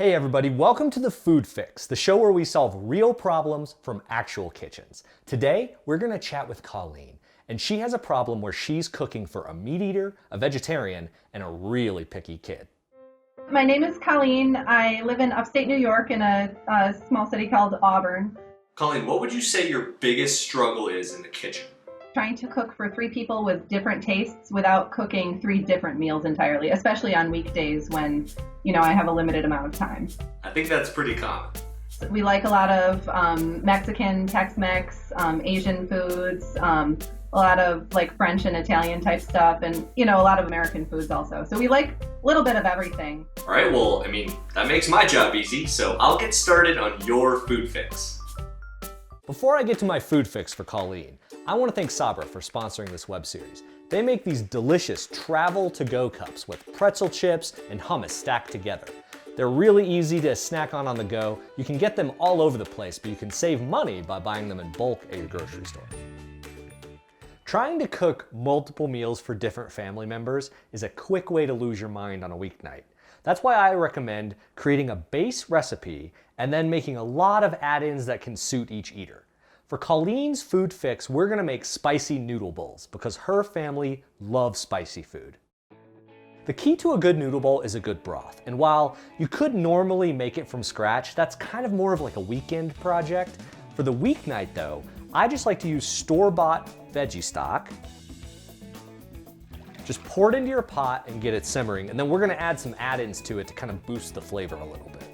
Hey everybody, welcome to The Food Fix, the show where we solve real problems from actual kitchens. Today, we're gonna chat with Colleen, and she has a problem where she's cooking for a meat eater, a vegetarian, and a really picky kid. My name is Colleen. I live in upstate New York in a small city called Auburn. Colleen, what would you say your biggest struggle is in the kitchen? Trying to cook for 3 people with different tastes without cooking 3 different meals entirely, especially on weekdays when, I have a limited amount of time. I think that's pretty common. We like a lot of Mexican, Tex-Mex, Asian foods, a lot of like French and Italian type stuff, and a lot of American foods also. So we like a little bit of everything. All right, well, that makes my job easy, so I'll get started on your food fix. Before I get to my food fix for Colleen, I want to thank Sabra for sponsoring this web series. They make these delicious travel-to-go cups with pretzel chips and hummus stacked together. They're really easy to snack on the go. You can get them all over the place, but you can save money by buying them in bulk at your grocery store. Trying to cook multiple meals for different family members is a quick way to lose your mind on a weeknight. That's why I recommend creating a base recipe and then making a lot of add-ins that can suit each eater. For Colleen's food fix, we're gonna make spicy noodle bowls because her family loves spicy food. The key to a good noodle bowl is a good broth. And while you could normally make it from scratch, that's kind of more of like a weekend project. For the weeknight though, I just like to use store-bought veggie stock. Just pour it into your pot and get it simmering. And then we're gonna add some add-ins to it to kind of boost the flavor a little bit.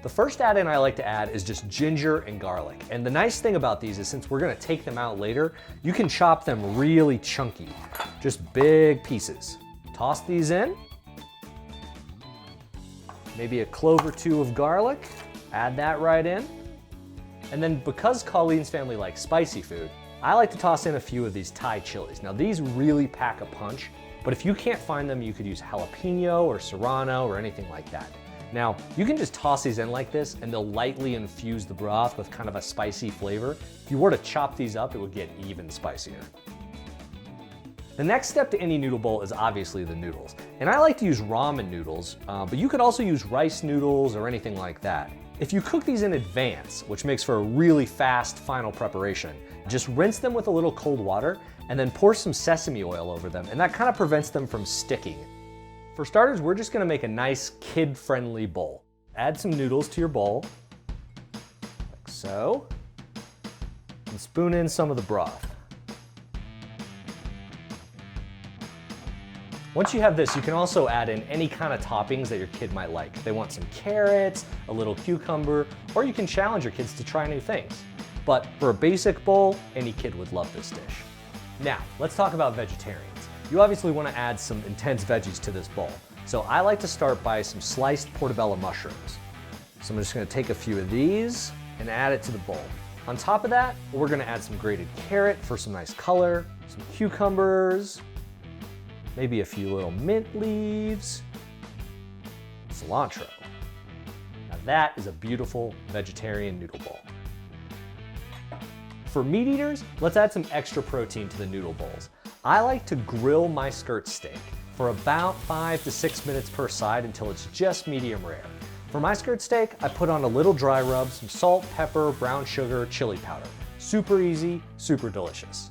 The first add-in I like to add is just ginger and garlic. And the nice thing about these is since we're gonna take them out later, you can chop them really chunky, just big pieces. Toss these in. Maybe a clove or 2 of garlic, add that right in. And then because Colleen's family likes spicy food, I like to toss in a few of these Thai chilies. Now these really pack a punch, but if you can't find them, you could use jalapeno or Serrano or anything like that. Now, you can just toss these in like this and they'll lightly infuse the broth with kind of a spicy flavor. If you were to chop these up, it would get even spicier. The next step to any noodle bowl is obviously the noodles. And I like to use ramen noodles, but you could also use rice noodles or anything like that. If you cook these in advance, which makes for a really fast final preparation, just rinse them with a little cold water and then pour some sesame oil over them, and that kind of prevents them from sticking. For starters, we're just gonna make a nice kid-friendly bowl. Add some noodles to your bowl, like so, and spoon in some of the broth. Once you have this, you can also add in any kind of toppings that your kid might like. If they want some carrots, a little cucumber, or you can challenge your kids to try new things. But for a basic bowl, any kid would love this dish. Now, let's talk about vegetarians. You obviously want to add some intense veggies to this bowl. So I like to start by some sliced portobello mushrooms. So I'm just going to take a few of these and add it to the bowl. On top of that, we're going to add some grated carrot for some nice color, some cucumbers, maybe a few little mint leaves, cilantro. Now that is a beautiful vegetarian noodle bowl. For meat eaters, let's add some extra protein to the noodle bowls. I like to grill my skirt steak for about 5 to 6 minutes per side until it's just medium rare. For my skirt steak, I put on a little dry rub, some salt, pepper, brown sugar, chili powder. Super easy, super delicious.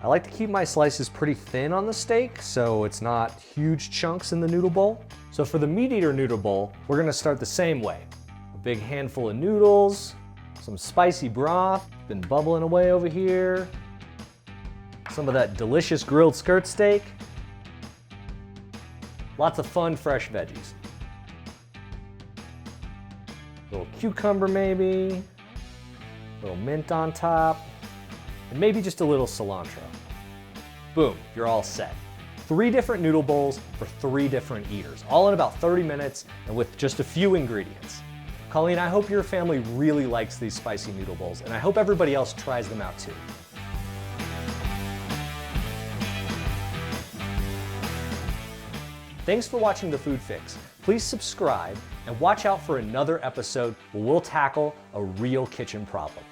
I like to keep my slices pretty thin on the steak so it's not huge chunks in the noodle bowl. So for the meat eater noodle bowl, we're gonna start the same way. A big handful of noodles, some spicy broth, been bubbling away over here. Some of that delicious grilled skirt steak. Lots of fun, fresh veggies. A little cucumber maybe, a little mint on top, and maybe just a little cilantro. Boom, you're all set. 3 different noodle bowls for 3 different eaters, all in about 30 minutes and with just a few ingredients. Colleen, I hope your family really likes these spicy noodle bowls, and I hope everybody else tries them out too. Thanks for watching The Food Fix. Please subscribe and watch out for another episode where we'll tackle a real kitchen problem.